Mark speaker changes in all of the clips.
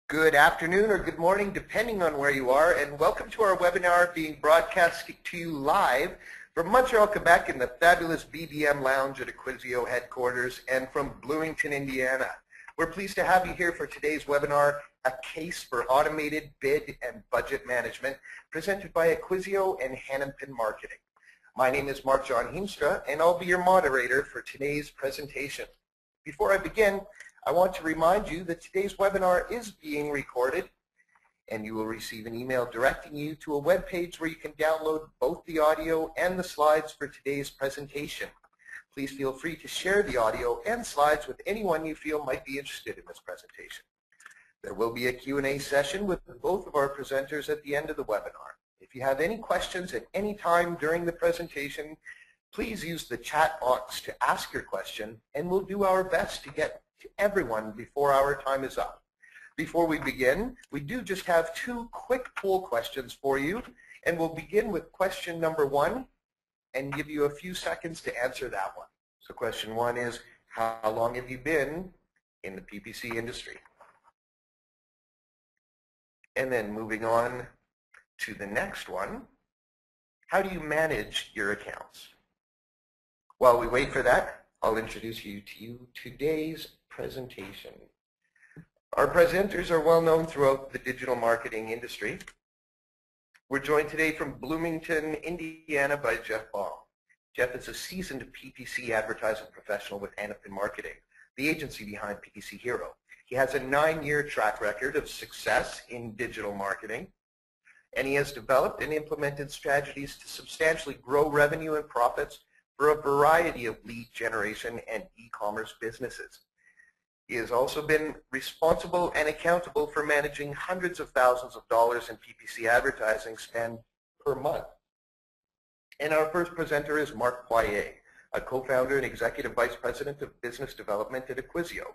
Speaker 1: Good afternoon or good morning, depending on where you are, and welcome to our webinar being broadcast to you live from Montreal, Quebec in the fabulous BBM Lounge at Acquisio headquarters and from Bloomington, Indiana. We're pleased to have you here for today's webinar, A Case for Automated Bid and Budget Management, presented by Acquisio and Hanapin Marketing. My name is Marc Hiemstra, and I'll be your moderator for today's presentation. Before I begin, I want to remind you that today's webinar is being recorded, and you will receive an email directing you to a web page where you can download both the audio and the slides for today's presentation. Please feel free to share the audio and slides with anyone you feel might be interested in this presentation. There will be a Q&A session with both of our presenters at the end of the webinar. If you have any questions at any time during the presentation, please use the chat box to ask your question, and we'll do our best to get to everyone before our time is up. Before we begin, we do just have two quick poll questions for you, and we'll begin with question number 1 and give you a few seconds to answer that one. So question 1 is, how long have you been in the PPC industry? And then moving on to the next one, how do you manage your accounts? While we wait for that, I'll introduce you to today's presentation. Our presenters are well known throughout the digital marketing industry. We're joined today from Bloomington, Indiana by Jeff Baum. Jeff is a seasoned PPC advertising professional with Hanapin Marketing, the agency behind PPC Hero. He has a 9-year track record of success in digital marketing, and he has developed and implemented strategies to substantially grow revenue and profits for a variety of lead generation and e-commerce businesses. He has also been responsible and accountable for managing hundreds of thousands of dollars in PPC advertising spend per month. And our first presenter is Marc Poirier, a co-founder and executive vice president of business development at Acquisio.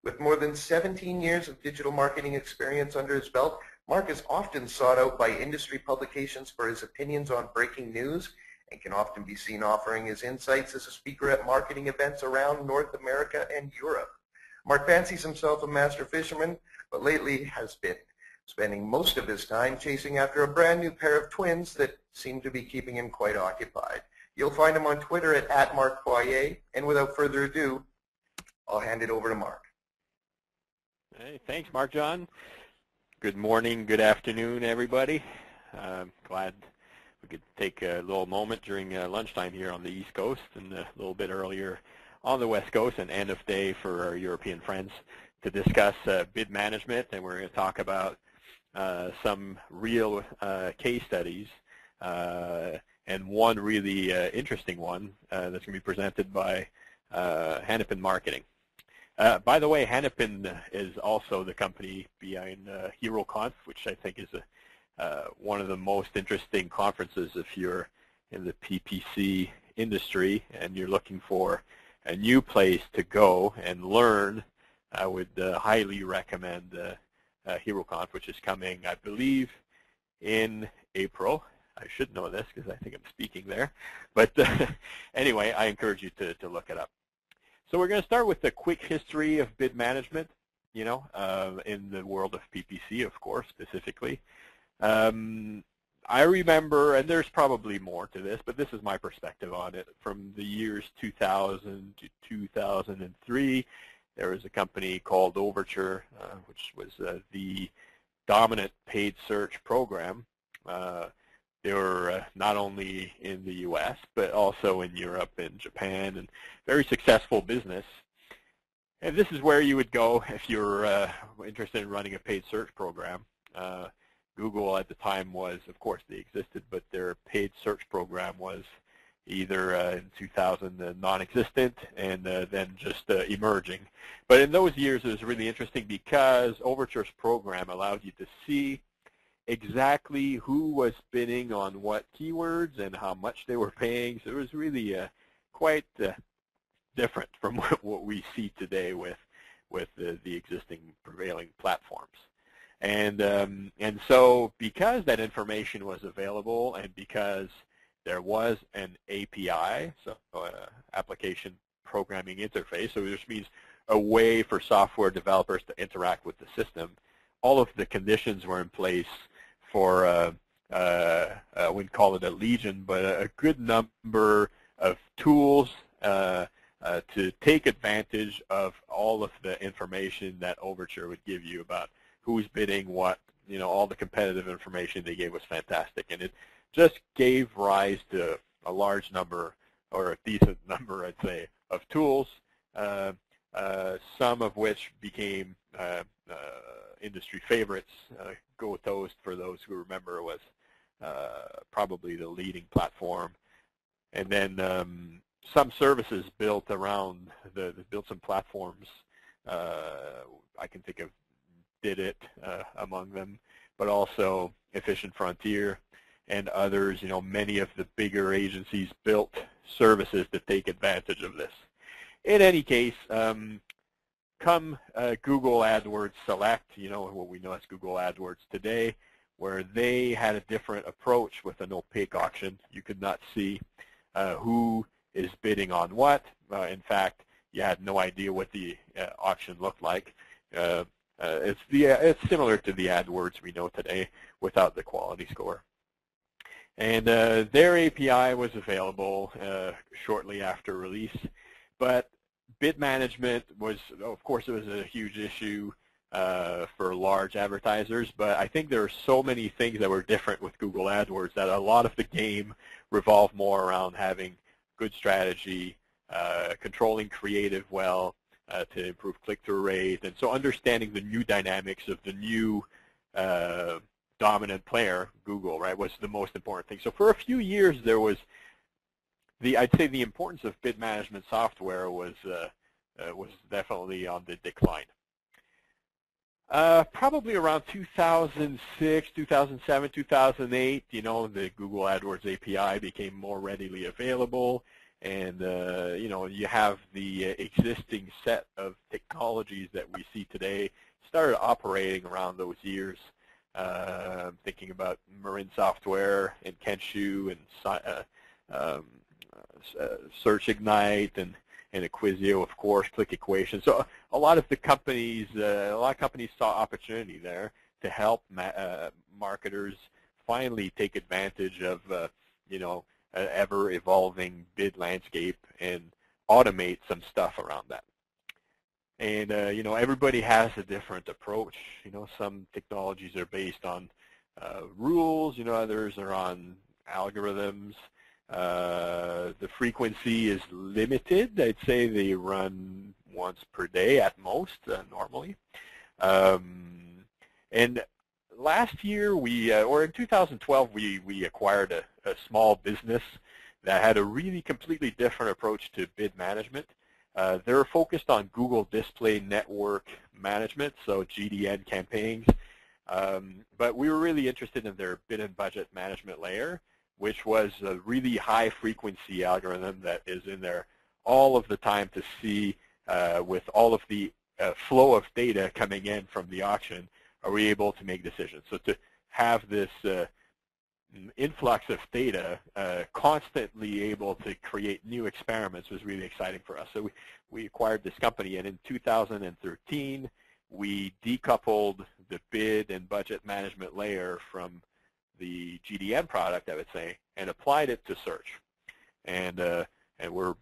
Speaker 1: With more than 17 years of digital marketing experience under his belt, Marc is often sought out by industry publications for his opinions on breaking news and can often be seen offering his insights as a speaker at marketing events around North America and Europe. Marc fancies himself a master fisherman, but lately has been spending most of his time chasing after a brand new pair of twins that seem to be keeping him quite occupied. You'll find him on Twitter at Marc Poirier, and without further ado, I'll hand it over to Marc.
Speaker 2: Hey, thanks, Marc John. Good morning, good afternoon, everybody. Glad we could take a little moment during lunchtime here on the East Coast and a little bit earlier on the West Coast and end of day for our European friends to discuss bid management, and we're going to talk about some real case studies and one really interesting one that's going to be presented by Hanapin Marketing. By the way, Hanapin is also the company behind HeroConf, which I think is one of the most interesting conferences if you're in the PPC industry and you're looking for a new place to go and learn. I would highly recommend HeroConf, which is coming, I believe, in April. I should know this because I think I'm speaking there. But anyway, I encourage you to look it up. So we're going to start with a quick history of bid management, in the world of PPC, of course, specifically. I remember, and there's probably more to this, but this is my perspective on it. From the years 2000 to 2003, there was a company called Overture, which was the dominant paid search program. They were not only in the U.S., but also in Europe and Japan, and very successful business. And this is where you would go if you're interested in running a paid search program. Google at the time was, of course, they existed, but their paid search program was either in 2000 non-existent and then just emerging. But in those years, it was really interesting because Overture's program allowed you to see exactly who was bidding on what keywords and how much they were paying. So it was really quite different from what we see today with the existing prevailing platforms. And so because that information was available and because there was an API, so application programming interface, so this means a way for software developers to interact with the system, all of the conditions were in place for, I wouldn't call it a legion, but a good number of tools to take advantage of all of the information that Overture would give you about who's bidding what. All the competitive information they gave was fantastic, and it just gave rise to a large number, or a decent number, I'd say, of tools, some of which became industry favorites. Go Toast, for those who remember, was probably the leading platform. And then some services built around, built some platforms. I can think of Did It among them, but also Efficient Frontier and others. Many of the bigger agencies built services to take advantage of this. In any case, come Google AdWords Select, what we know as Google AdWords today, where they had a different approach with an opaque auction. You could not see who is bidding on what. In fact, you had no idea what the auction looked like. It's similar to the AdWords we know today without the quality score. And their API was available shortly after release, but bid management was, of course, it was a huge issue for large advertisers, but I think there are so many things that were different with Google AdWords that a lot of the game revolved more around having good strategy, controlling creative well, to improve click-through rate, and so understanding the new dynamics of the new dominant player, Google, right, was the most important thing. So for a few years, there was I'd say the importance of bid management software was definitely on the decline. Probably around 2006, 2007, 2008, the Google AdWords API became more readily available. And, you have the existing set of technologies that we see today started operating around those years. Thinking about Marin Software and Kenshu and Search Ignite and Acquisio, of course, Click Equation. So a lot of companies saw opportunity there to help marketers finally take advantage of, an ever-evolving bid landscape and automate some stuff around that. And, everybody has a different approach. Some technologies are based on rules, others are on algorithms. The frequency is limited. I'd say they run once per day at most, normally. And last year, or in 2012, we acquired a small business that had a really completely different approach to bid management. They're focused on Google Display Network Management, so GDN campaigns. But we were really interested in their bid and budget management layer, which was a really high frequency algorithm that is in there all of the time to see with all of the flow of data coming in from the auction, are we able to make decisions? So to have this influx of data constantly able to create new experiments was really exciting for us. So we acquired this company, and in 2013, we decoupled the bid and budget management layer from the GDN product, I would say, and applied it to search. And we're,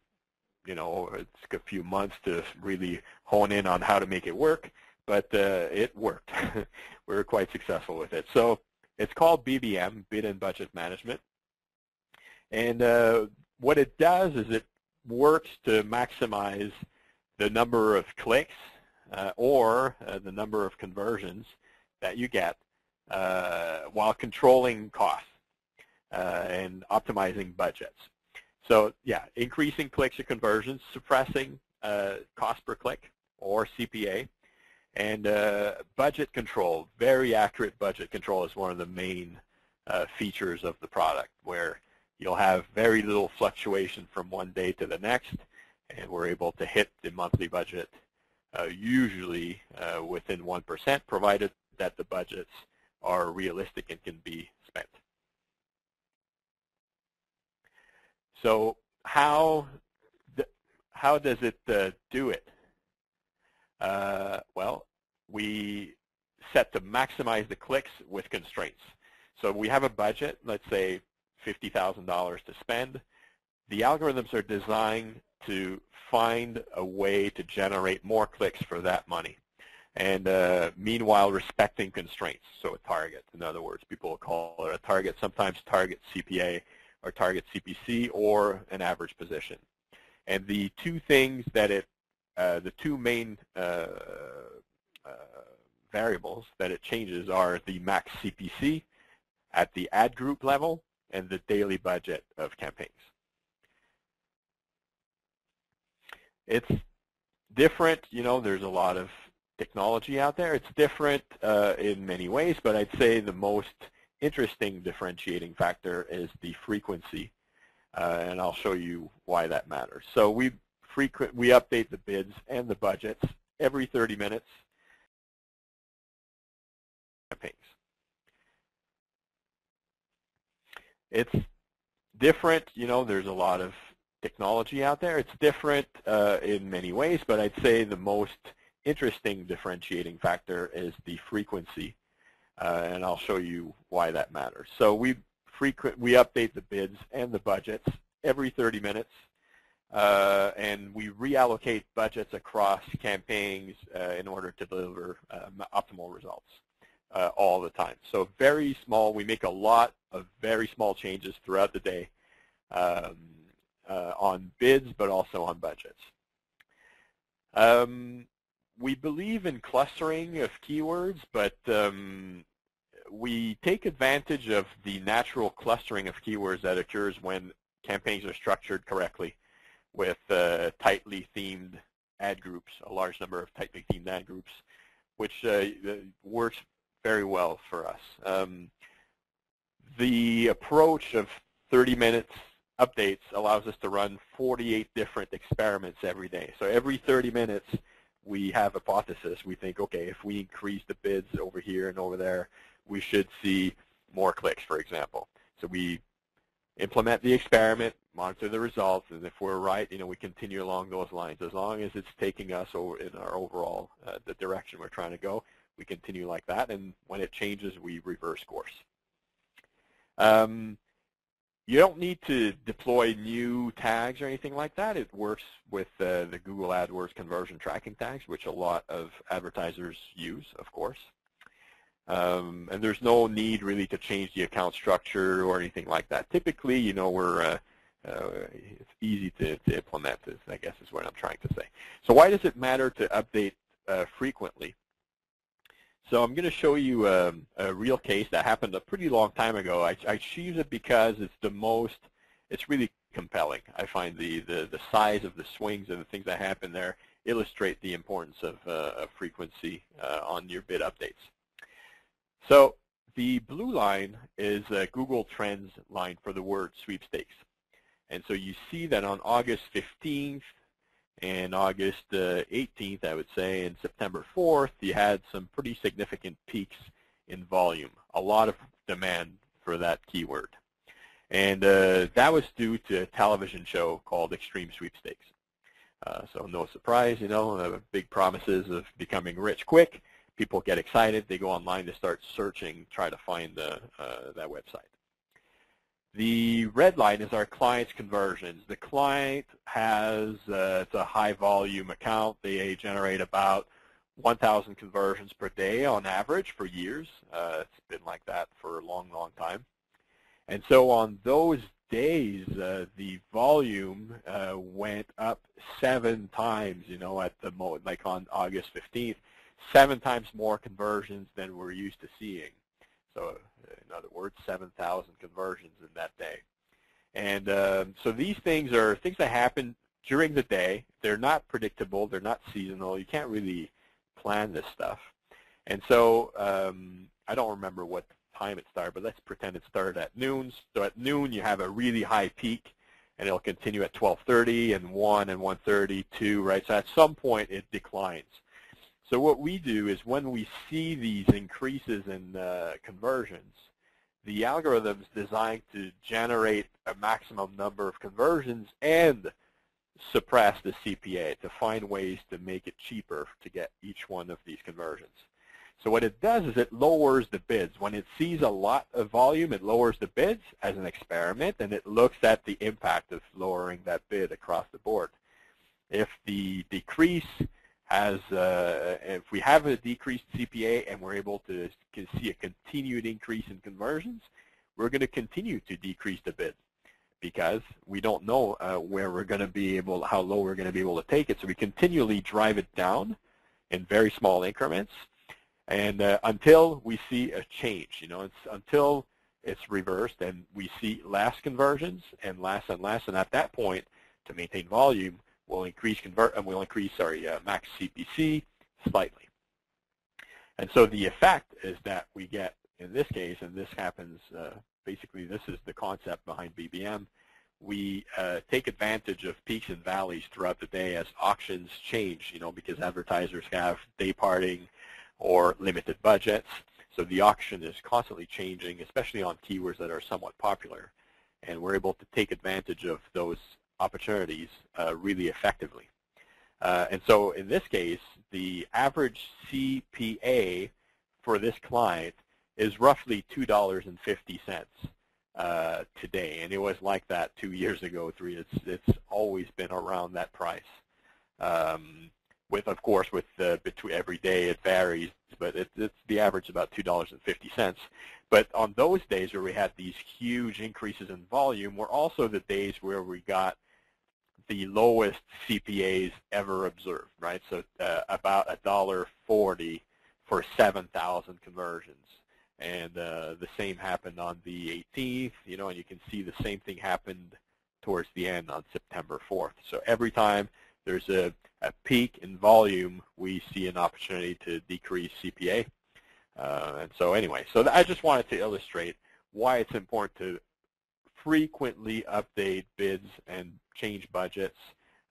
Speaker 2: it's a few months to really hone in on how to make it work, but it worked. We were quite successful with it. So it's called BBM, Bid and Budget Management. And what it does is it works to maximize the number of clicks or the number of conversions that you get while controlling costs and optimizing budgets. So yeah, increasing clicks or conversions, suppressing cost per click or CPA, and budget control. Very accurate budget control is one of the main features of the product, where you'll have very little fluctuation from one day to the next, and we're able to hit the monthly budget usually within 1%, provided that the budgets are realistic and can be spent. So how does it do it? Well, we set to maximize the clicks with constraints. So we have a budget, let's say $50,000 to spend. The algorithms are designed to find a way to generate more clicks for that money. And meanwhile, respecting constraints, so a target. In other words, people will call it a target, sometimes target CPA or target CPC or an average position. And the two things that the two main variables that it changes are the max CPC at the ad group level and the daily budget of campaigns. It's different, there's a lot of technology out there. It's different in many ways, but I'd say the most interesting differentiating factor is the frequency, and I'll show you why that matters. So we update the bids and the budgets every 30 minutes. Campaigns. It's different, there's a lot of technology out there. It's different in many ways, but I'd say the most interesting differentiating factor is the frequency, and I'll show you why that matters. So we update the bids and the budgets every 30 minutes, and we reallocate budgets across campaigns in order to deliver optimal results all the time. So very small, we make a lot of very small changes throughout the day on bids, but also on budgets. We believe in clustering of keywords, but we take advantage of the natural clustering of keywords that occurs when campaigns are structured correctly with tightly themed ad groups, a large number of tightly themed ad groups, which works very well for us. The approach of 30 minutes updates allows us to run 48 different experiments every day. So every 30 minutes, we have a hypothesis. We think, okay, if we increase the bids over here and over there, we should see more clicks, for example. So we implement the experiment, monitor the results, and if we're right, we continue along those lines. As long as it's taking us over in our overall, the direction we're trying to go, we continue like that, and when it changes, we reverse course. You don't need to deploy new tags or anything like that. It works with the Google AdWords conversion tracking tags, which a lot of advertisers use, of course. And there's no need really to change the account structure or anything like that. Typically, it's easy to implement this, I guess is what I'm trying to say. So why does it matter to update frequently? So I'm going to show you a real case that happened a pretty long time ago. I choose it because it's really compelling. I find the size of the swings and the things that happen there illustrate the importance of frequency on your bid updates. So the blue line is a Google Trends line for the word sweepstakes. And so you see that on August 15th, and August 18th, I would say, and September 4th, you had some pretty significant peaks in volume, a lot of demand for that keyword. And that was due to a television show called Extreme Sweepstakes. So no surprise, big promises of becoming rich quick. People get excited. They go online. They start searching, try to find that website. The red line is our client's conversions. The client has it's a high volume account. They generate about 1,000 conversions per day on average for years. It's been like that for a long, long time. And so on those days, the volume went up 7 times, at the like on August 15th, 7 times more conversions than we're used to seeing. So in other words, 7,000 conversions in that day. And so these things are things that happen during the day. They're not predictable. They're not seasonal. You can't really plan this stuff. And so I don't remember what time it started, but let's pretend it started at noon. So at noon, you have a really high peak, and it'll continue at 12:30 and 1 and 1:30, 2, right? So at some point, it declines. So what we do is when we see these increases in conversions, the algorithm's designed to generate a maximum number of conversions and suppress the CPA to find ways to make it cheaper to get each one of these conversions. So what it does is it lowers the bids. When it sees a lot of volume, it lowers the bids as an experiment, and it looks at the impact of lowering that bid across the board. If the decrease has, if we have a decreased CPA and we're able to see a continued increase in conversions, we're going to continue to decrease the bid because we don't know where we're going to be able, how low we're going to be able to take it. So we continually drive it down in very small increments, and until we see a change, until it's reversed and we see less conversions and less, and at that point, to maintain volume, we'll increase max CPC slightly. And so the effect is that we get, in this case, and this happens, basically this is the concept behind BBM, we take advantage of peaks and valleys throughout the day as auctions change, because advertisers have day parting or limited budgets. So the auction is constantly changing, especially on keywords that are somewhat popular. And we're able to take advantage of those opportunities really effectively. And so in this case, the average CPA for this client is roughly $2.50 today, and it was like that 2 years ago, 3. It's always been around that price. Of course, between every day it varies, but it's the average about $2.50. But on those days where we had these huge increases in volume were also the days where we got the lowest CPAs ever observed, right? So about $1.40 for 7,000 conversions. And the same happened on the 18th, and you can see the same thing happened towards the end on September 4th. So every time there's a peak in volume, we see an opportunity to decrease CPA. And so anyway, so I just wanted to illustrate why it's important to frequently update bids and change budgets.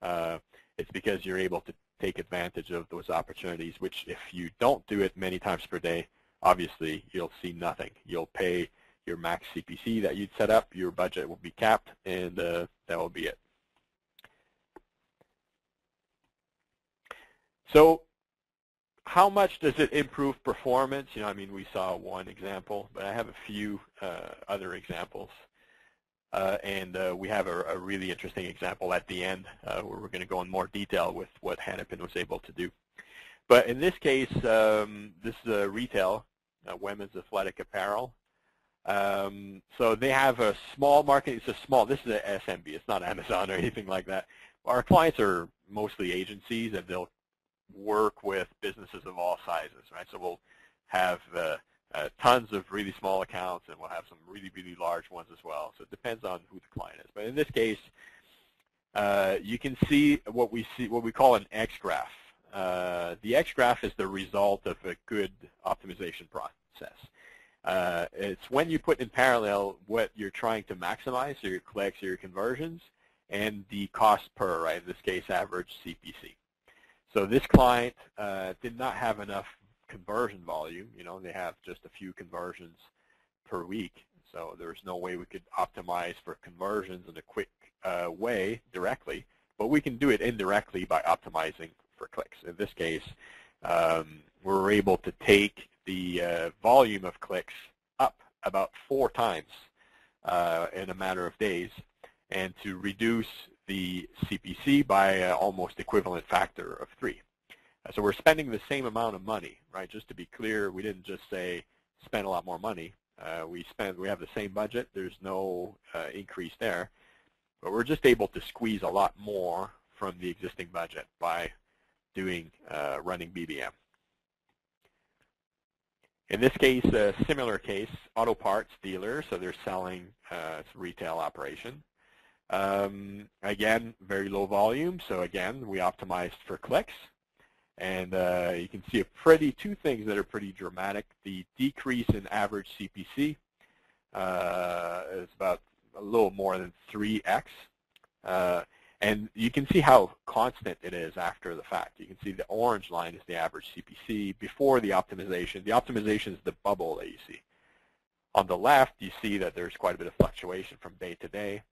Speaker 2: It's because you're able to take advantage of those opportunities, which if you don't do it many times per day, obviously you'll see nothing. You'll pay your max CPC that you'd set up, your budget will be capped, and that will be it. So how much does it improve performance? We saw one example, but I have a few other examples. And we have a really interesting example at the end where we're going to go in more detail with what Hanapin was able to do. But in this case, this is a retail, women's athletic apparel. So they have a small market. This is an SMB. It's not Amazon or anything like that. Our clients are mostly agencies, and they'll work with businesses of all sizes, right? So we'll have tons of really small accounts, and we'll have some really, really large ones as well. So it depends on who the client is. But in this case, you can see what we call an X graph. The X graph is the result of a good optimization process. It's when you put in parallel what you're trying to maximize, so your clicks, your conversions, and the cost per, right? In this case, average CPC. So this client did not have enough conversion volume. They have just a few conversions per week. So there's no way we could optimize for conversions in a quick way directly, but we can do it indirectly by optimizing for clicks. In this case, we're able to take the volume of clicks up about 4 times in a matter of days, and to reduce the CPC by almost equivalent factor of 3. So we're spending the same amount of money, right? Just to be clear, we didn't just say spend a lot more money. We have the same budget. There's no increase there, but we're just able to squeeze a lot more from the existing budget by running BBM. In this case, a similar case, auto parts dealer. So they're selling it's a retail operation. Again, very low volume. So again, we optimized for clicks. And you can see two things that are pretty dramatic. The decrease in average CPC is about a little more than 3x. And you can see how constant it is after the fact. You can see the orange line is the average CPC before the optimization. The optimization is the bubble that you see. On the left, you see that there's quite a bit of fluctuation from day to day.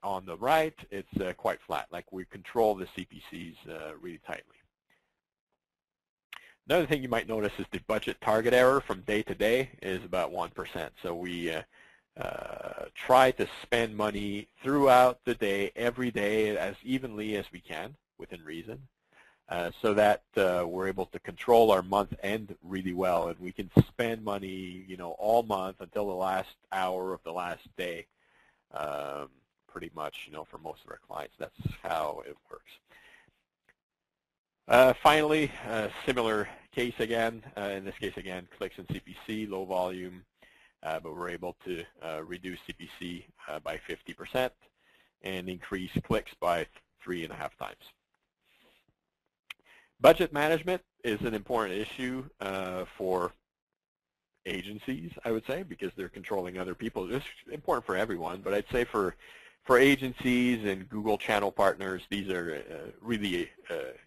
Speaker 2: On the right, it's quite flat. Like we control the CPCs really tightly. Another thing you might notice is the budget target error from day to day is about 1%. So we try to spend money throughout the day, every day, as evenly as we can, within reason, so that we're able to control our month end really well, and we can spend money, all month until the last hour of the last day, pretty much, for most of our clients. That's how it works. Finally, similar case again. In this case, again, clicks and CPC, low volume, but we're able to reduce CPC by 50% and increase clicks by 3.5 times. Budget management is an important issue for agencies, I would say, because they're controlling other people. It's important for everyone, but I'd say for agencies and Google channel partners, these are really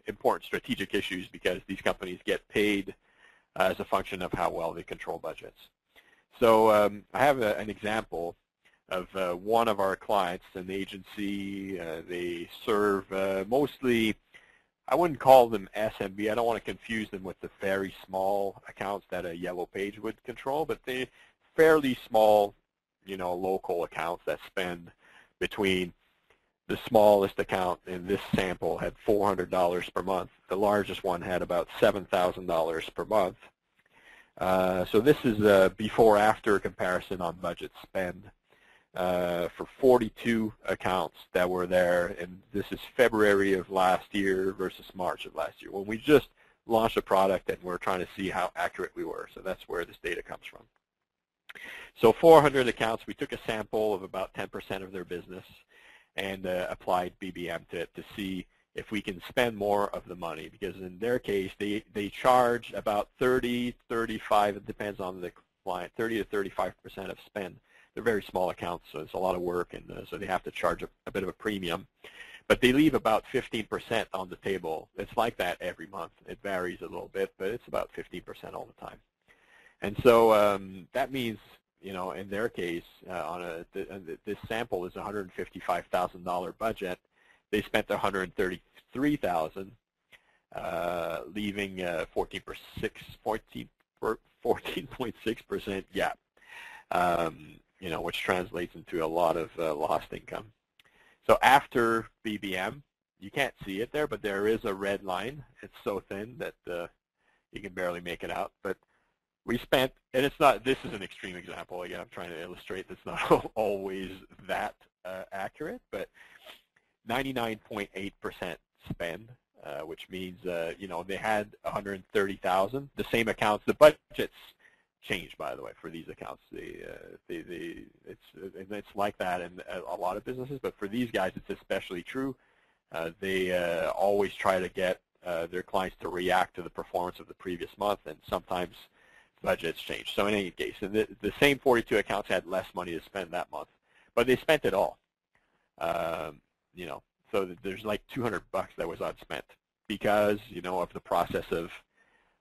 Speaker 2: important strategic issues because these companies get paid as a function of how well they control budgets. So I have an example of one of our clients, an agency. They serve mostly, I wouldn't call them SMB. I don't want to confuse them with the very small accounts that a yellow page would control, but they're fairly small, local accounts that spend between the smallest account in this sample had $400 per month. The largest one had about $7,000 per month. So this is a before-after comparison on budget spend for 42 accounts that were there, and this is February of last year versus March of last year, when we just launched a product and we're trying to see how accurate we were. So that's where this data comes from. So 400 accounts, we took a sample of about 10% of their business and applied BBM to it to see if we can spend more of the money, because in their case, they charge about 30, 35, it depends on the client, 30 to 35% of spend. They're very small accounts, so it's a lot of work, and so they have to charge a bit of a premium. But they leave about 15% on the table. It's like that every month. It varies a little bit, but it's about 15% all the time. And so that means, in their case, this sample is a $155,000 budget. They spent $133,000, leaving 14.6% gap, which translates into a lot of lost income. So after BBM, you can't see it there, but there is a red line. It's so thin that you can barely make it out. But we spent, and it's not, this is an extreme example. Again, I'm trying to illustrate that's not always that accurate, but 99.8% spend, which means, they had 130,000. The same accounts, the budgets changed, by the way, for these accounts. It's like that in a lot of businesses, but for these guys, it's especially true. They always try to get their clients to react to the performance of the previous month, and sometimes budgets change. So in any case, the same 42 accounts had less money to spend that month, but they spent it all. So there's like $200 that was unspent because, of the process of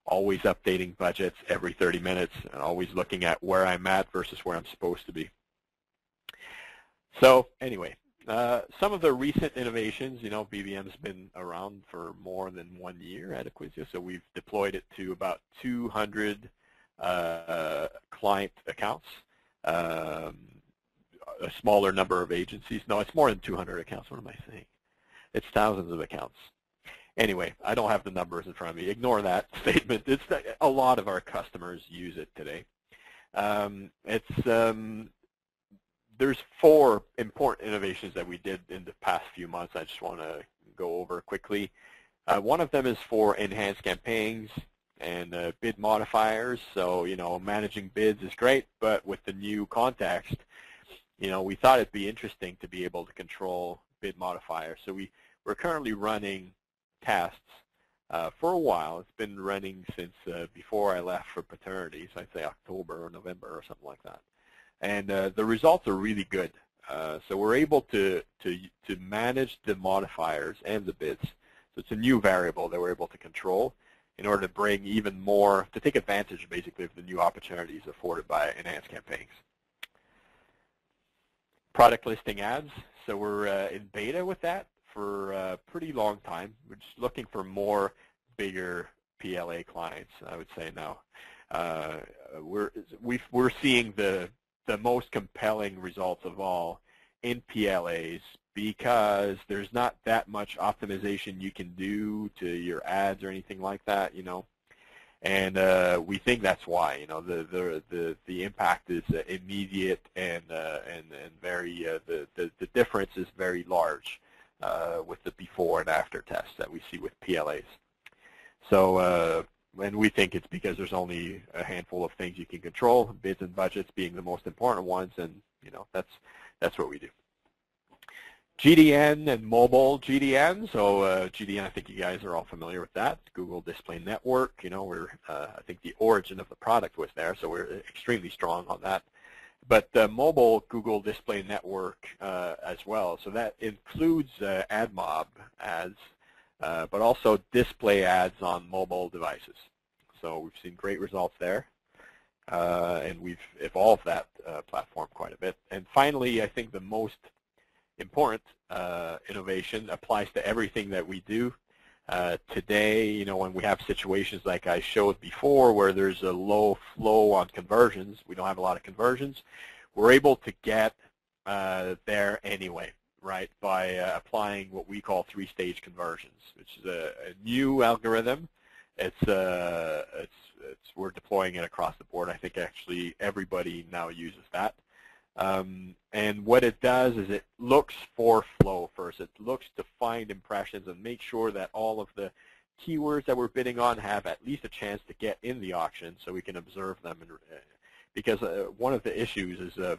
Speaker 2: always updating budgets every 30 minutes and always looking at where I'm at versus where I'm supposed to be. So anyway, some of the recent innovations, BBM's been around for more than 1 year at Acquisio, so we've deployed it to about 200 client accounts, a smaller number of agencies. No, it's more than 200 accounts. What am I saying? It's thousands of accounts. Anyway, I don't have the numbers in front of me. Ignore that statement. It's a lot of our customers use it today. There's 4 important innovations that we did in the past few months I just want to go over quickly. One of them is for enhanced campaigns and bid modifiers. So, managing bids is great, but with the new context, we thought it'd be interesting to be able to control bid modifiers. So we're currently running tests for a while. It's been running since before I left for paternity, so I'd say October or November or something like that. And the results are really good. So we're able to manage the modifiers and the bids. So it's a new variable that we're able to control in order to bring even more, to take advantage basically of the new opportunities afforded by enhanced campaigns. Product listing ads. So we're in beta with that for a pretty long time. We're just looking for more bigger PLA clients, I would say now. We're seeing the most compelling results of all in PLAs because there's not that much optimization you can do to your ads or anything like that, And we think that's why, the impact is immediate and very the difference is very large with the before and after tests that we see with PLAs. So, and we think it's because there's only a handful of things you can control, bids and budgets being the most important ones, and that's what we do. GDN and mobile GDN. So GDN, I think you guys are all familiar with that. Google Display Network. We're I think the origin of the product was there, so we're extremely strong on that. But mobile Google Display Network as well. So that includes AdMob ads, but also display ads on mobile devices. So we've seen great results there, and we've evolved that platform quite a bit. And finally, I think the most important innovation applies to everything that we do. Today, when we have situations like I showed before where there's a low flow on conversions, we don't have a lot of conversions, we're able to get there anyway, right, by applying what we call three-stage conversions, which is a new algorithm. We're deploying it across the board. I think actually everybody now uses that. And what it does is it looks for flow first. It looks to find impressions and make sure that all of the keywords that we're bidding on have at least a chance to get in the auction so we can observe them. And, because one of the issues is,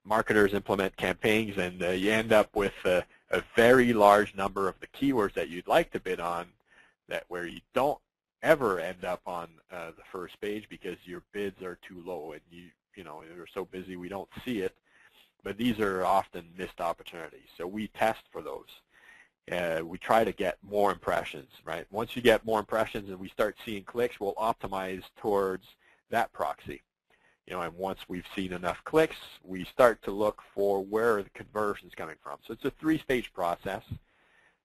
Speaker 2: marketers implement campaigns and you end up with a very large number of the keywords that you'd like to bid on where you don't ever end up on the first page because your bids are too low and you're so busy we don't see it. But these are often missed opportunities. So we test for those. We try to get more impressions, right? Once you get more impressions and we start seeing clicks, we'll optimize towards that proxy. And once we've seen enough clicks, we start to look for where the conversion is coming from. So it's a three-stage process.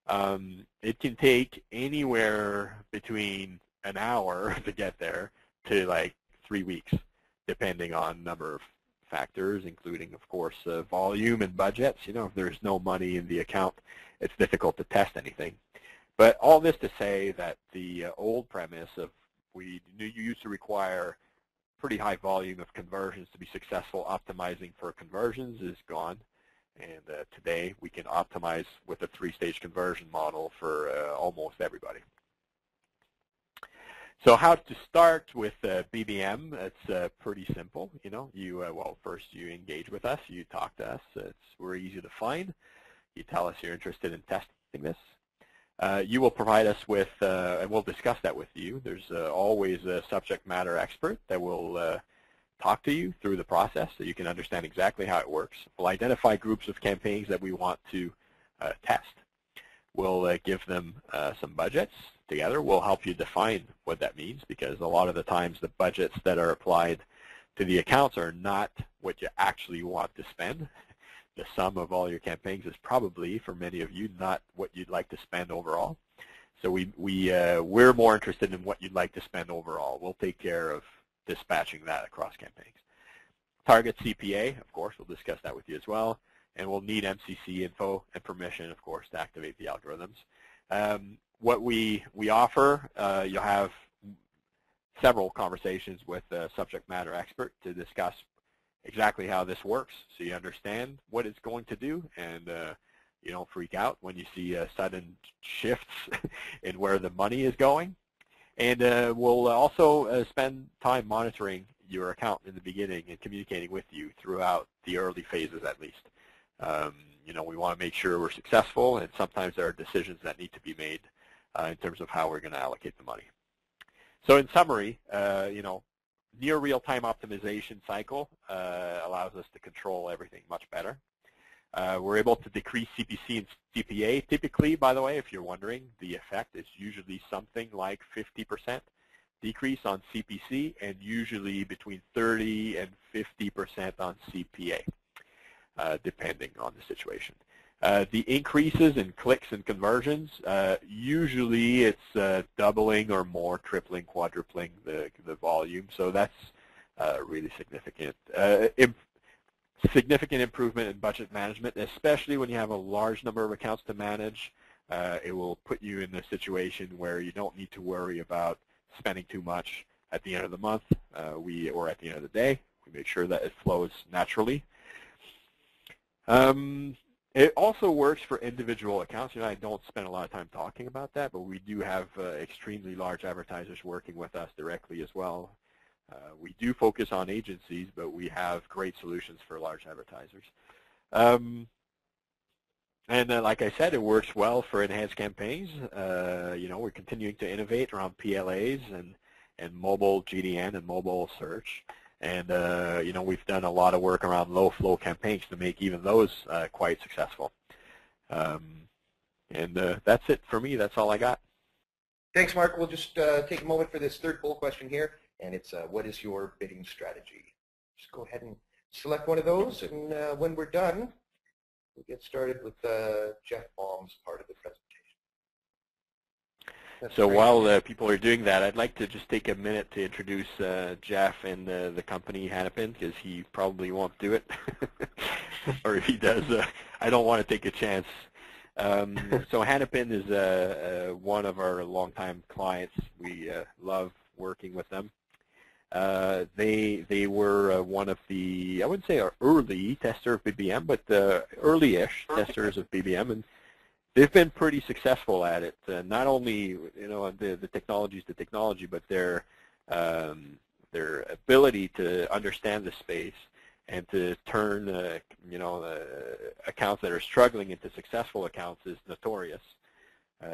Speaker 2: It can take anywhere between an hour to get there to like 3 weeks, depending on number of factors, including, of course, volume and budgets. If there's no money in the account, it's difficult to test anything. But all this to say that the old premise of you used to require pretty high volume of conversions to be successful optimizing for conversions is gone. And today we can optimize with a three-stage conversion model for almost everybody. So how to start with BBM? It's pretty simple. Well, first you engage with us, you talk to us. We're easy to find. You tell us you're interested in testing this. You will provide us with, and we'll discuss that with you. There's always a subject matter expert that will talk to you through the process so you can understand exactly how it works. We'll identify groups of campaigns that we want to test. We'll give them some budgets together. We'll help you define what that means because a lot of the times the budgets that are applied to the accounts are not what you actually want to spend. The sum of all your campaigns is probably, for many of you, not what you'd like to spend overall. So we're more interested in what you'd like to spend overall. We'll take care of dispatching that across campaigns. Target CPA, of course, we'll discuss that with you as well. And we'll need MCC info and permission, of course, to activate the algorithms. What we offer, you'll have several conversations with a subject matter expert to discuss exactly how this works so you understand what it's going to do and you don't freak out when you see sudden shifts in where the money is going. And we'll also spend time monitoring your account in the beginning and communicating with you throughout the early phases at least. We want to make sure we're successful, and sometimes there are decisions that need to be made in terms of how we're going to allocate the money. So in summary, near real-time optimization cycle allows us to control everything much better. We're able to decrease CPC and CPA. Typically, by the way, if you're wondering, the effect is usually something like 50% decrease on CPC and usually between 30 and 50% on CPA, depending on the situation. The increases in clicks and conversions, usually it's doubling or more, tripling, quadrupling the volume. So that's really significant. Significant improvement in budget management, especially when you have a large number of accounts to manage. It will put you in a situation where you don't need to worry about spending too much at the end of the month or at the end of the day. We make sure that it flows naturally. It also works for individual accounts. I don't spend a lot of time talking about that, but we do have extremely large advertisers working with us directly as well. We do focus on agencies, but we have great solutions for large advertisers. And like I said, it works well for enhanced campaigns. We're continuing to innovate around PLAs and mobile GDN and mobile search. And, we've done a lot of work around low-flow campaigns to make even those quite successful. That's it for me. That's all I got.
Speaker 1: Thanks, Marc. We'll just take a moment for this third poll question here, and it's what is your bidding strategy? Just go ahead and select one of those, and when we're done, we'll get started with Jeff Baum's part of the presentation.
Speaker 2: So while people are doing that, I'd like to just take a minute to introduce Jeff and the company Hanapin, because he probably won't do it. Or if he does, I don't want to take a chance. So Hanapin is one of our longtime clients. We love working with them. They were one of the, I wouldn't say our early tester of BBM, but early-ish testers of BBM, and they've been pretty successful at it. Not only the technology is the technology, but their ability to understand the space and to turn accounts that are struggling into successful accounts is notorious.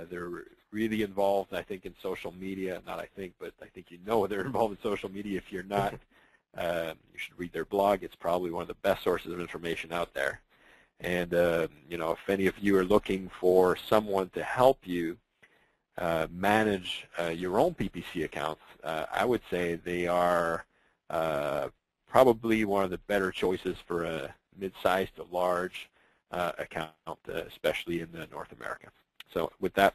Speaker 2: They're really involved, I think, in social media. Not I think, but I think they're involved in social media. If you're not, you should read their blog. It's probably one of the best sources of information out there. And, if any of you are looking for someone to help you manage your own PPC accounts, I would say they are probably one of the better choices for a mid-sized to large account, especially in North America. So with that,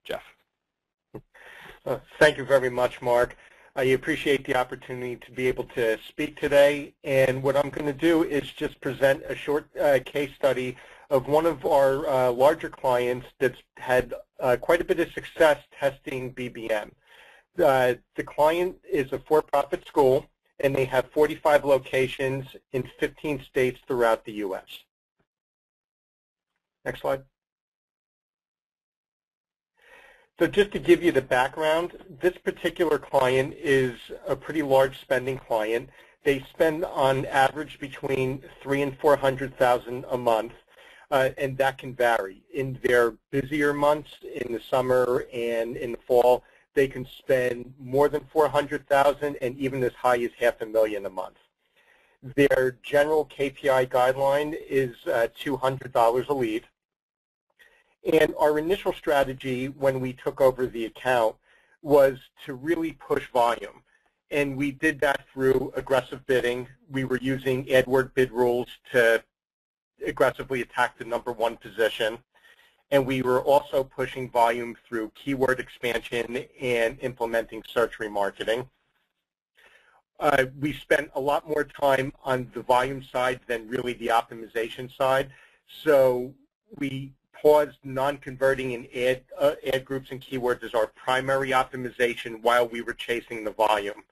Speaker 2: Jeff.
Speaker 3: Thank you very much, Marc. I appreciate the opportunity to be able to speak today, and what I'm going to do is just present a short case study of one of our larger clients that's had quite a bit of success testing BBM. The client is a for-profit school, and they have 45 locations in 15 states throughout the U.S. Next slide. So just to give you the background, this particular client is a pretty large spending client. They spend on average between $300,000 and $400,000 a month, and that can vary. In their busier months, in the summer and in the fall, they can spend more than $400,000 and even as high as $500,000 a month. Their general KPI guideline is $200 a lead. And our initial strategy when we took over the account was to really push volume. And we did that through aggressive bidding. We were using AdWord bid rules to aggressively attack the #1 position. And we were also pushing volume through keyword expansion and implementing search remarketing. We spent a lot more time on the volume side than really the optimization side. So we paused non-converting in ad groups and keywords as our primary optimization while we were chasing the volume.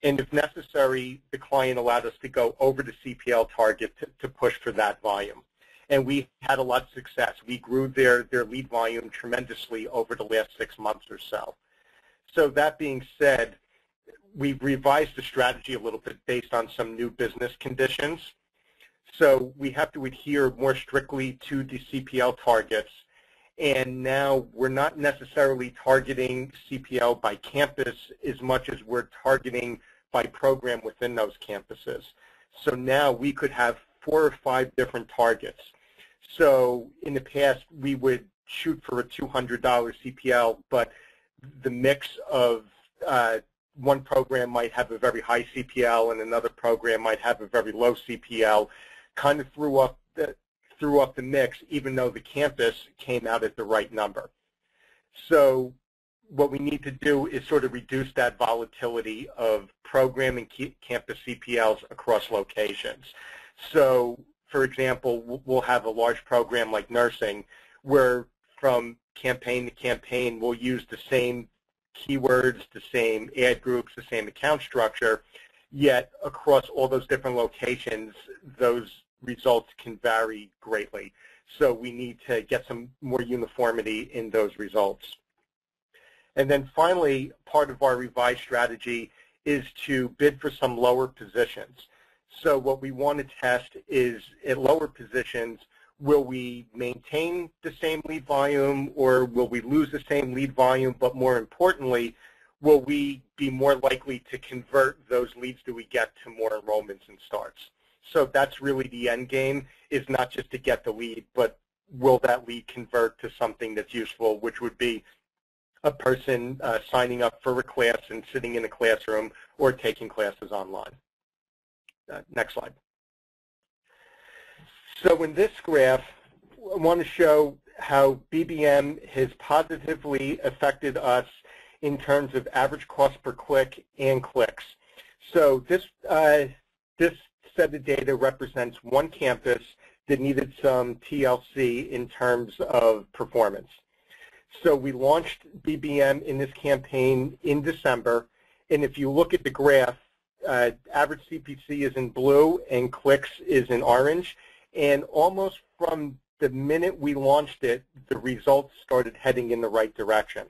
Speaker 3: And if necessary, the client allowed us to go over the CPL target to push for that volume. And we had a lot of success. We grew their lead volume tremendously over the last 6 months or so. So that being said, we've revised the strategy a little bit based on some new business conditions. So we have to adhere more strictly to the CPL targets. And now we're not necessarily targeting CPL by campus as much as we're targeting by program within those campuses. So now we could have 4 or 5 different targets. So in the past, we would shoot for a $200 CPL, but the mix of one program might have a very high CPL and another program might have a very low CPL, kind of threw threw up the mix, even though the campus came out at the right number. So what we need to do is sort of reduce that volatility of program and campus CPLs across locations. So, for example, we'll have a large program like nursing where from campaign to campaign we'll use the same keywords, the same ad groups, the same account structure, yet across all those different locations, those results can vary greatly. So we need to get some more uniformity in those results. And then finally, part of our revised strategy is to bid for some lower positions. So what we want to test is at lower positions, will we maintain the same lead volume or will we lose the same lead volume, but more importantly, will we be more likely to convert those leads that we get to more enrollments and starts? So that's really the end game, is not just to get the lead, but will that lead convert to something that's useful, which would be a person signing up for a class and sitting in a classroom or taking classes online. Next slide. So in this graph, I want to show how BBM has positively affected us in terms of average cost per click and clicks. So this set of data represents one campus that needed some TLC in terms of performance. So we launched BBM in this campaign in December, and if you look at the graph, average CPC is in blue and clicks is in orange, and almost from the minute we launched it, the results started heading in the right direction.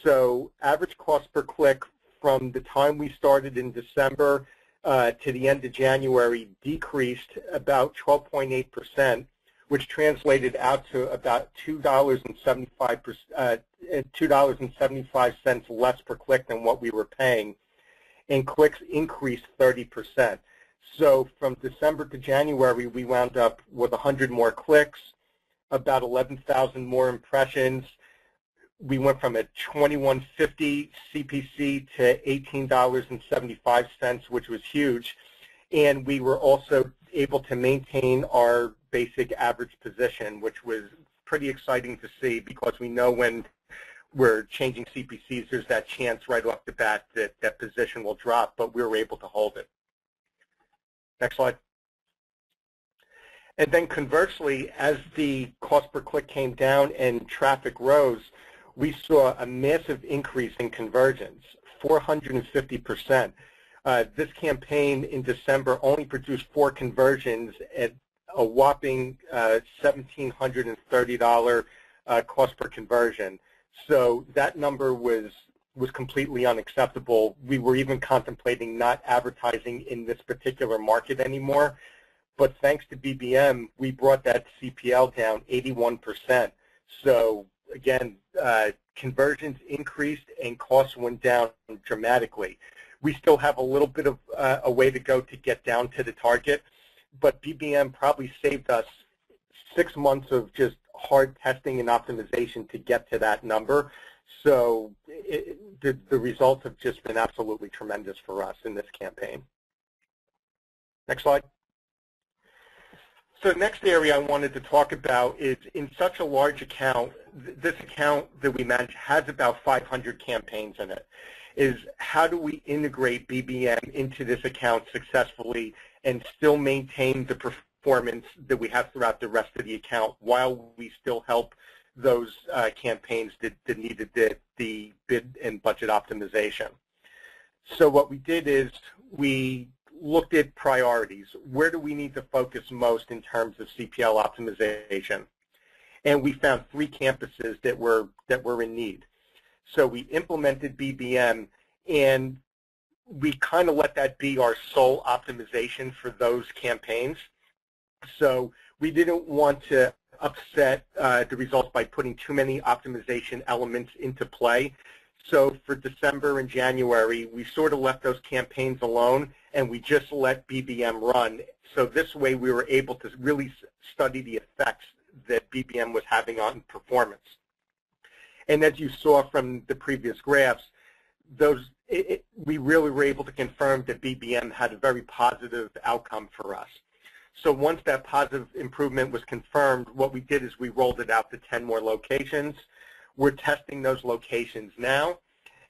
Speaker 3: So average cost per click from the time we started in December to the end of January decreased about 12.8%, which translated out to about $2.75 less per click than what we were paying, and clicks increased 30%. So from December to January, we wound up with 100 more clicks, about 11,000 more impressions. We went from a $21.50 CPC to $18.75, which was huge. And we were also able to maintain our basic average position, which was pretty exciting to see, because we know when we're changing CPCs, there's that chance right off the bat that that position will drop, but we were able to hold it. Next slide. And then conversely, as the cost per click came down and traffic rose, we saw a massive increase in conversions, 450%. This campaign in December only produced 4 conversions at a whopping $1,730 cost per conversion. So that number was completely unacceptable. We were even contemplating not advertising in this particular market anymore. But thanks to BBM, we brought that CPL down 81%. So again, conversions increased and costs went down dramatically. We still have a little bit of a way to go to get down to the target, but BBM probably saved us 6 months of just hard testing and optimization to get to that number. So the results have just been absolutely tremendous for us in this campaign. Next slide. So the next area I wanted to talk about is, in such a large account, this account that we manage has about 500 campaigns in it, is how do we integrate BBM into this account successfully and still maintain the performance that we have throughout the rest of the account while we still help those campaigns that needed the bid and budget optimization. So what we did is we looked at priorities. Where do we need to focus most in terms of CPL optimization? And we found 3 campuses that were in need. So we implemented BBM, and we kind of let that be our sole optimization for those campaigns. So we didn't want to upset the results by putting too many optimization elements into play. So for December and January, we sort of left those campaigns alone, and we just let BBM run. So this way we were able to really study the effects that BBM was having on performance. And as you saw from the previous graphs, we really were able to confirm that BBM had a very positive outcome for us. So once that positive improvement was confirmed, what we did is we rolled it out to 10 more locations. We're testing those locations now.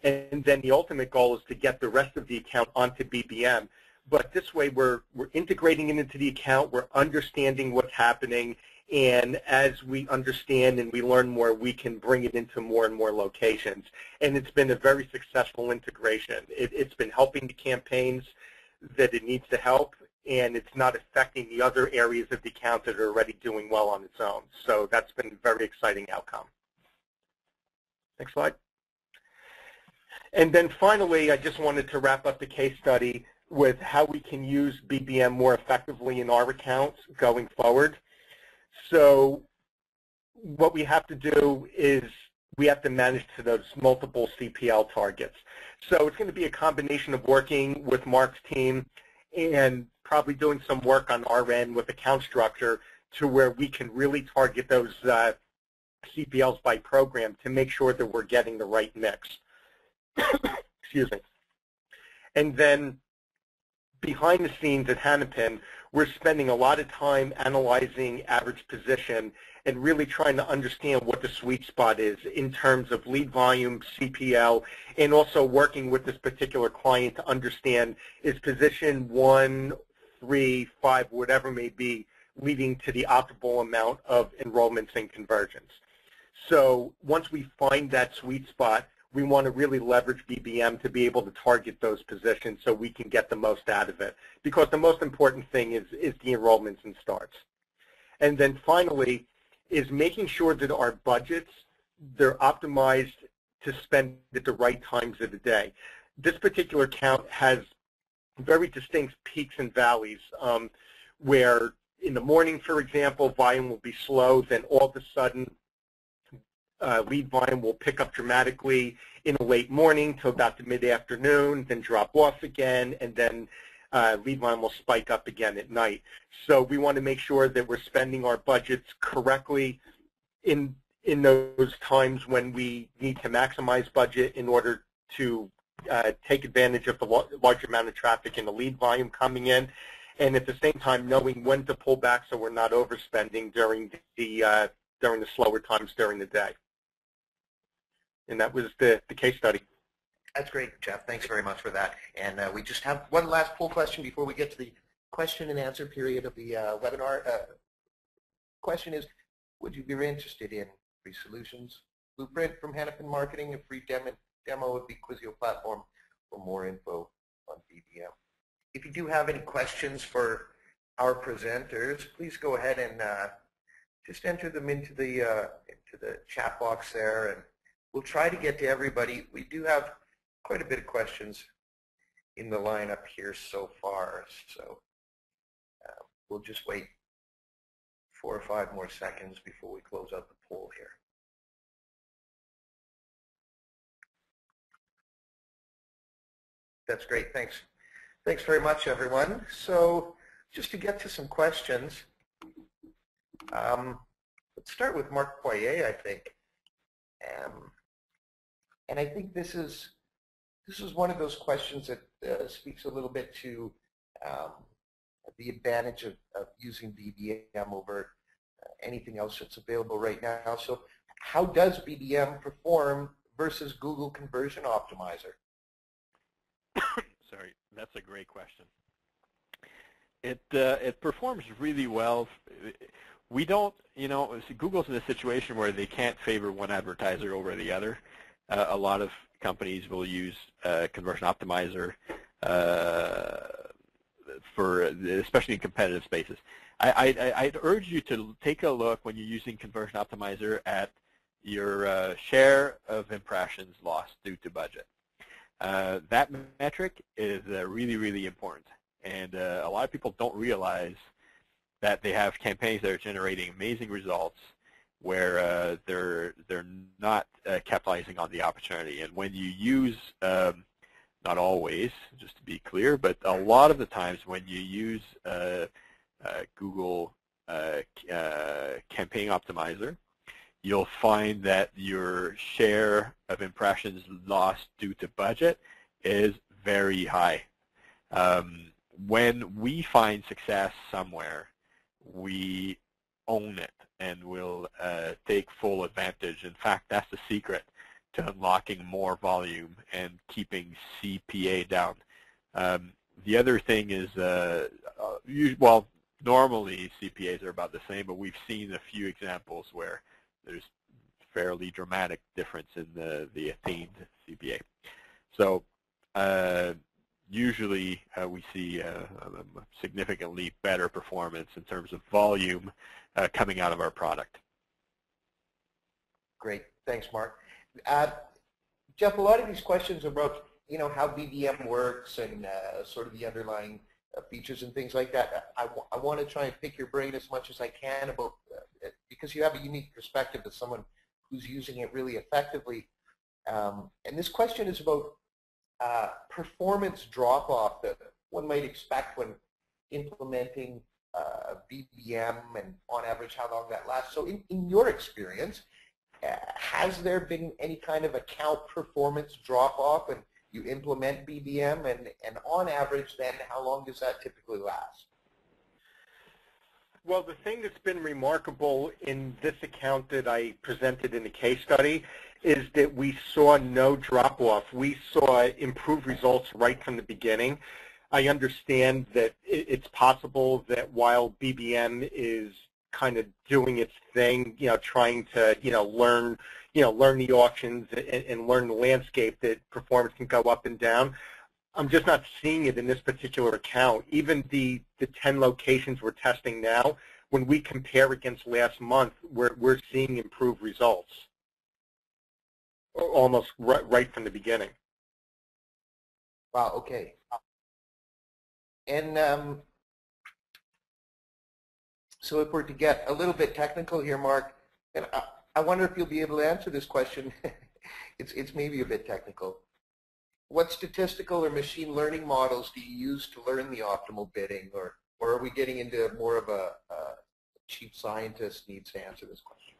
Speaker 3: And then the ultimate goal is to get the rest of the account onto BBM. But this way, we're integrating it into the account. We're understanding what's happening. And as we understand and we learn more, we can bring it into more and more locations. And it's been a very successful integration. It's been helping the campaigns that it needs to help, and it's not affecting the other areas of the account that are already doing well on its own. So that's been a very exciting outcome. Next slide. And then finally, I just wanted to wrap up the case study with how we can use BBM more effectively in our accounts going forward. So what we have to do is we have to manage to those multiple CPL targets. So it's going to be a combination of working with Marc's team and probably doing some work on our end with account structure to where we can really target those CPLs by program to make sure that we're getting the right mix. Excuse me. And then behind the scenes at Hanapin, we're spending a lot of time analyzing average position and really trying to understand what the sweet spot is in terms of lead volume, CPL, and also working with this particular client to understand is position 1, 3, 5, whatever may be, leading to the optimal amount of enrollments and conversions. So once we find that sweet spot, we want to really leverage BBM to be able to target those positions so we can get the most out of it. Because the most important thing is the enrollments and starts. And then finally is making sure that our budgets, they're optimized to spend at the right times of the day. This particular account has very distinct peaks and valleys where in the morning, for example, volume will be slow, then all of a sudden lead volume will pick up dramatically in the late morning to about the mid-afternoon, then drop off again, and then lead volume will spike up again at night. So we want to make sure that we're spending our budgets correctly in those times when we need to maximize budget in order to take advantage of the large amount of traffic and the lead volume coming in, and at the same time knowing when to pull back so we're not overspending during the slower times during the day. And that was the case study.
Speaker 1: That's great, Jeff. Thanks very much for that. And we just have one last poll question before we get to the question and answer period of the webinar. Question is, would you be interested in free solutions blueprint from Hanapin Marketing, a free demo of the Acquisio platform, for more info on BBM? If you do have any questions for our presenters, please go ahead and just enter them into the chat box there, and we'll try to get to everybody. We do have quite a bit of questions in the lineup here so far, so we'll just wait 4 or 5 more seconds before we close out the poll here. That's great. Thanks. Thanks very much, everyone. So just to get to some questions, let's start with Marc Poirier, I think. And I think this is one of those questions that speaks a little bit to the advantage of using BBM over anything else that's available right now. So how does BBM perform versus Google Conversion Optimizer?
Speaker 2: Sorry, that's a great question. It performs really well. We don't, Google's in a situation where they can't favor one advertiser over the other. A lot of companies will use Conversion Optimizer especially in competitive spaces. I'd urge you to take a look when you're using Conversion Optimizer at your share of impressions lost due to budget. That metric is really, really important, and a lot of people don't realize that they have campaigns that are generating amazing results where they're not capitalizing on the opportunity. And when you use, not always, just to be clear, but a lot of the times when you use Google Campaign Optimizer, you'll find that your share of impressions lost due to budget is very high. When we find success somewhere, we own it and will take full advantage. In fact, that's the secret to unlocking more volume and keeping CPA down. The other thing is, well, normally CPAs are about the same, but we've seen a few examples where there's fairly dramatic difference in the attained CPA. So usually we see a significantly better performance in terms of volume coming out of our product.
Speaker 1: Great. Thanks, Mark. Jeff, a lot of these questions about, you know, how BBM works and sort of the underlying features and things like that. I want to try and pick your brain as much as I can about because you have a unique perspective as someone who's using it really effectively. And this question is about performance drop-off that one might expect when implementing BBM, and on average how long that lasts. So in your experience, has there been any kind of account performance drop-off when you implement BBM, and on average then how long does that typically last?
Speaker 3: Well, the thing that's been remarkable in this account that I presented in the case study is that we saw no drop-off. We saw improved results right from the beginning. I understand that it's possible that while BBM is kind of doing its thing, you know, trying to, learn the auctions and learn the landscape, that performance can go up and down. I'm just not seeing it in this particular account. Even the 10 locations we're testing now, when we compare against last month, we're seeing improved results almost right from the beginning.
Speaker 1: Wow, okay. And so if we're to get a little bit technical here, Mark, and I wonder if you'll be able to answer this question. It's maybe a bit technical. What statistical or machine learning models do you use to learn the optimal bidding, or are we getting into more of a chief scientist needs to answer this question?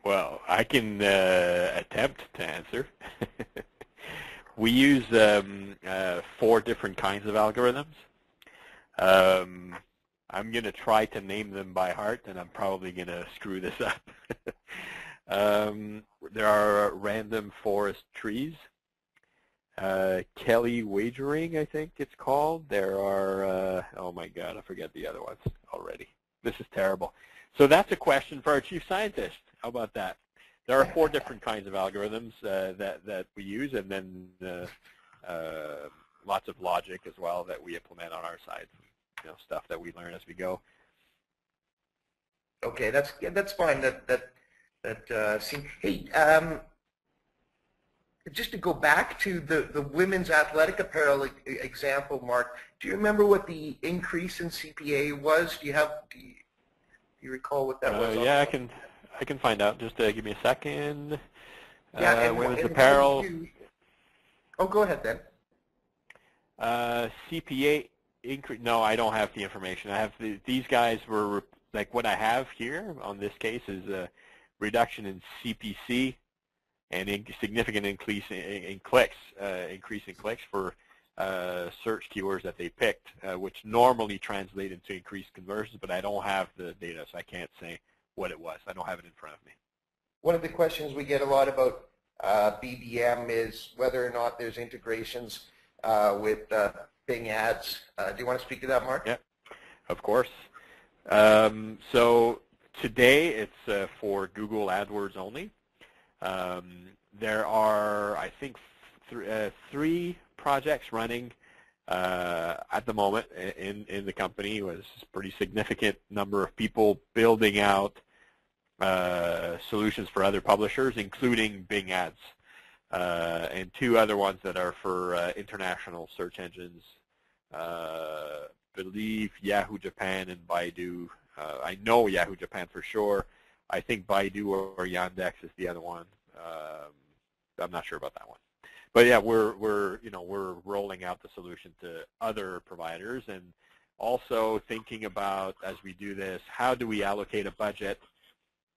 Speaker 2: Well, I can attempt to answer. We use 4 different kinds of algorithms. I'm going to try to name them by heart, and I'm probably going to screw this up. There are random forest trees. Kelly wagering, I think it's called. There are, oh my God, I forget the other ones already. This is terrible. So that's a question for our chief scientist. How about that? There are 4 different kinds of algorithms that we use, and then lots of logic as well that we implement on our side. You know, stuff that we learn as we go.
Speaker 1: Okay, that's fine. Hey, just to go back to the women's athletic apparel example, Mark, do you remember what the increase in CPA was? Do you recall what that was?
Speaker 2: Yeah, I can find out. Just give me a second.
Speaker 1: Yeah,
Speaker 2: women's apparel.
Speaker 1: Oh, go ahead then.
Speaker 2: CPA increase. No, I don't have the information. I have these guys were like what I have here on this case is a reduction in CPC and significant increase in clicks, increase in clicks for search keywords that they picked, which normally translate into increased conversions, but I don't have the data, so I can't say what it was. I don't have it in front of me.
Speaker 1: One of the questions we get a lot about BBM is whether or not there's integrations with Bing ads. Do you want to speak to that, Mark?
Speaker 2: Yeah, of course. So today it's for Google AdWords only. There are, I think, 3 projects running at the moment in the company. It was a pretty significant number of people building out solutions for other publishers, including Bing ads, and 2 other ones that are for international search engines. Believe Yahoo Japan and Baidu. I know Yahoo Japan for sure. I think Baidu or Yandex is the other one. I'm not sure about that one. But yeah, we're rolling out the solution to other providers, and also thinking about, as we do this, how do we allocate a budget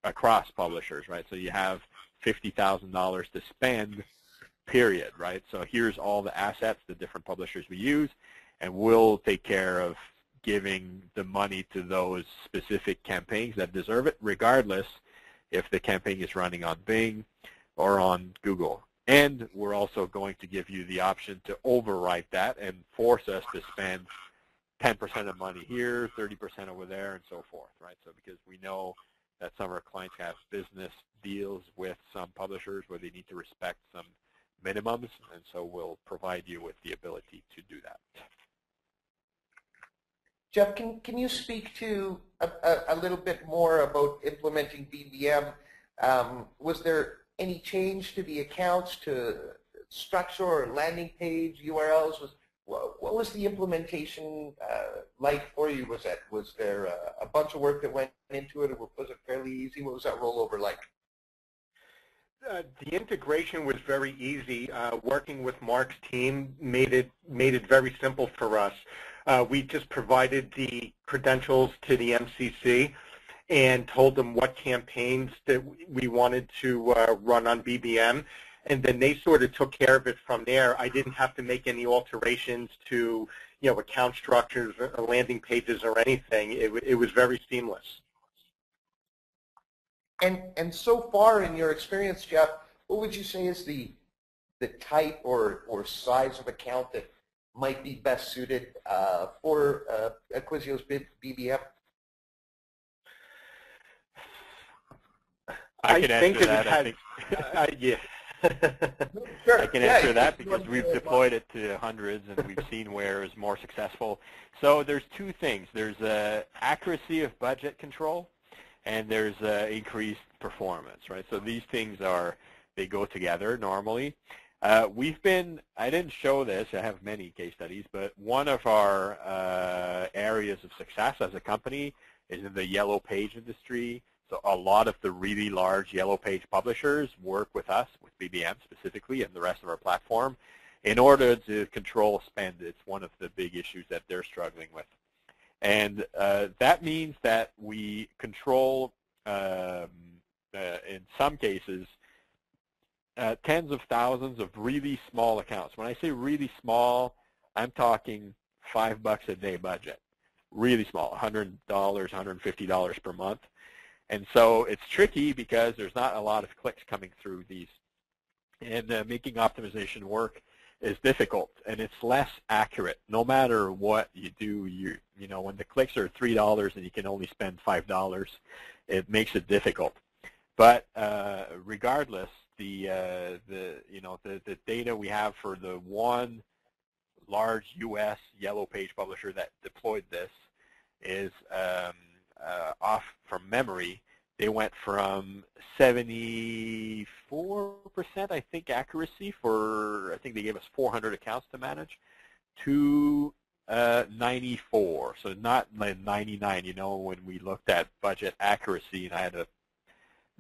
Speaker 2: across publishers, right? So you have $50,000 to spend, period, right? So here's all the assets, the different publishers we use, and we'll take care of giving the money to those specific campaigns that deserve it, regardless if the campaign is running on Bing or on Google. And we're also going to give you the option to overwrite that and force us to spend 10% of money here, 30% over there, and so forth, right? So because we know that some of our clients have business deals with some publishers where they need to respect some minimums, and so we'll provide you with the ability to do that.
Speaker 1: Jeff, can you speak to a little bit more about implementing BBM? Was there any change to the accounts, to structure or landing page, URLs? What was the implementation like for you? Was there a bunch of work that went into it, or was it fairly easy? What was that rollover like?
Speaker 3: The integration was very easy. Working with Marc's team made it very simple for us. We just provided the credentials to the MCC and told them what campaigns that we wanted to run on BBM, and then they sort of took care of it from there. I didn't have to make any alterations to, account structures or landing pages or anything. It was very seamless.
Speaker 1: And so far in your experience, Jeff, what would you say is the type or size of account that might be best suited for Acquisio's BBM?
Speaker 2: I can answer that. I think.
Speaker 3: Yeah.
Speaker 2: I can answer that because we've deployed it to hundreds and we've seen where it's more successful. So there's two things. There's accuracy of budget control, and there's increased performance, right? So these things they go together normally. I didn't show this, I have many case studies, but one of our areas of success as a company is in the yellow page industry. So a lot of the really large yellow page publishers work with us, with BBM specifically, and the rest of our platform, in order to control spend. It's one of the big issues that they're struggling with. And that means that we control, in some cases, tens of thousands of really small accounts. When I say really small, I'm talking $5 a day budget. Really small, $100, $150 per month. And so it's tricky because there's not a lot of clicks coming through these. And making optimization work is difficult, and it's less accurate. No matter what you do, when the clicks are $3 and you can only spend $5, it makes it difficult. But regardless, the data we have for the one large U.S. yellow page publisher that deployed this is off from memory. They went from 74%, I think, accuracy for, I think they gave us 400 accounts to manage, to 94. So not like 99, when we looked at budget accuracy, and I had a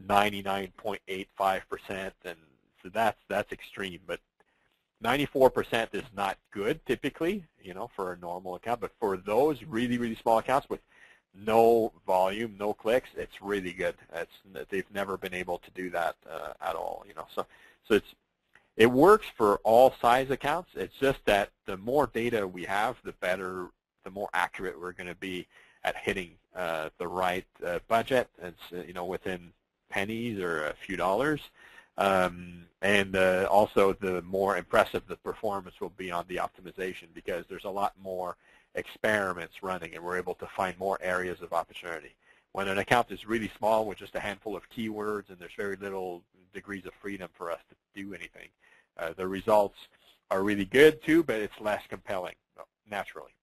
Speaker 2: 99.85%, and so that's extreme. But 94% is not good typically, for a normal account. But for those really, really small accounts with no volume, no clicks, it's really good. They've never been able to do that at all. So it works for all size accounts. It's just that the more data we have, the better, the more accurate we're going to be at hitting the right budget. It's within pennies or a few dollars, and also the more impressive the performance will be on the optimization, because there's a lot more experiments running, and we're able to find more areas of opportunity. When an account is really small with just a handful of keywords and there's very little degrees of freedom for us to do anything, the results are really good too, but it's less compelling, naturally.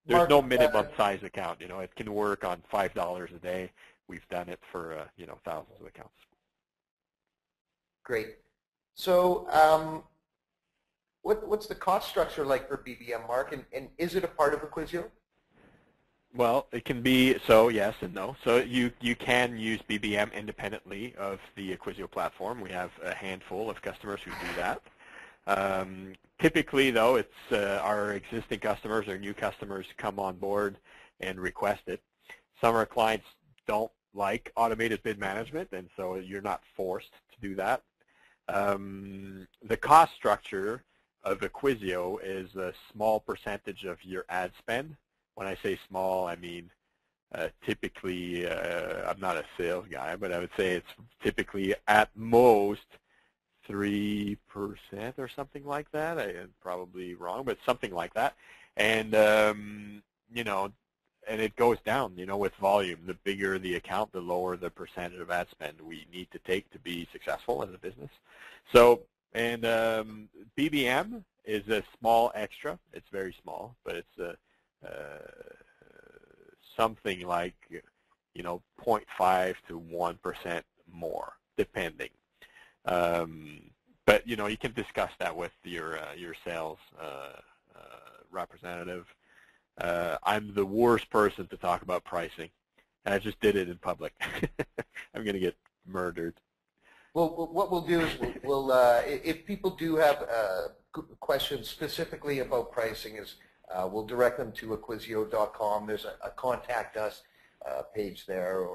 Speaker 2: There's
Speaker 1: Marc,
Speaker 2: no minimum size account. It can work on $5 a day. We've done it for thousands of accounts.
Speaker 1: Great. So what's the cost structure like for BBM, Marc, and is it a part of Acquisio?
Speaker 2: Well, it can be, so yes and no. So you can use BBM independently of the Acquisio platform. We have a handful of customers who do that. Typically, though, it's our existing customers or new customers come on board and request it. Some of our clients don't like automated bid management, and so you're not forced to do that. The cost structure of Acquisio is a small percentage of your ad spend. When I say small, I mean typically, I'm not a sales guy, but I would say it's typically at most 3% or something like that. I'm probably wrong, but something like that. And, you know, and it goes down, you know, with volume. The bigger the account, the lower the percentage of ad spend we need to take to be successful as a business. So, and BBM is a small extra. It's very small, but it's something like, you know, 0.5 to 1% more, depending. But you know, you can discuss that with your sales representative. I'm the worst person to talk about pricing, and I just did it in public. I'm going to get murdered.
Speaker 1: Well, what we'll do is we'll if people do have questions specifically about pricing, is we'll direct them to acquisio.com. There's a contact us page there,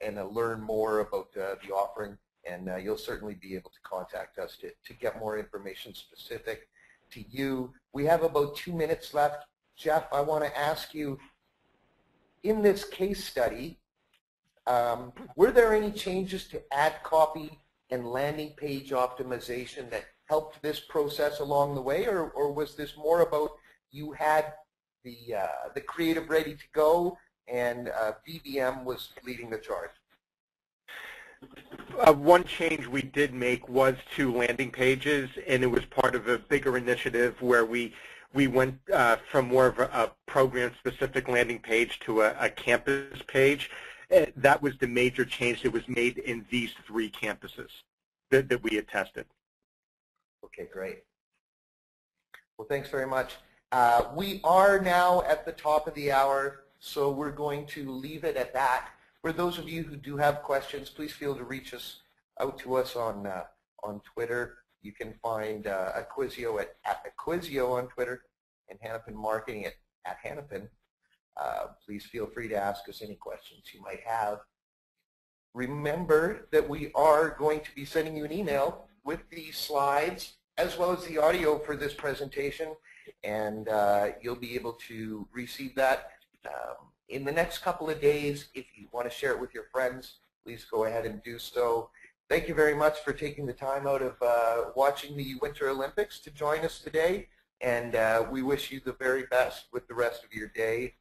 Speaker 1: and a learn more about the offering, and you'll certainly be able to contact us to get more information specific to you. We have about 2 minutes left. Jeff, I want to ask you, in this case study, were there any changes to ad copy and landing page optimization that helped this process along the way, or was this more about you had the creative ready to go and BBM was leading the charge?
Speaker 3: One change we did make was to landing pages, and it was part of a bigger initiative where we went from more of a program-specific landing page to a campus page. That was the major change that was made in these 3 campuses that we had tested.
Speaker 1: Okay, great. Well, thanks very much. We are now at the top of the hour, so we're going to leave it at that. For those of you who do have questions, please feel to reach out to us on Twitter. You can find Acquisio at Acquisio on Twitter, and Hanapin Marketing at Hanapin. Please feel free to ask us any questions you might have. Remember that we are going to be sending you an email with the slides as well as the audio for this presentation, and you'll be able to receive that in the next couple of days. If you want to share it with your friends, please go ahead and do so. Thank you very much for taking the time out of watching the Winter Olympics to join us today, and we wish you the very best with the rest of your day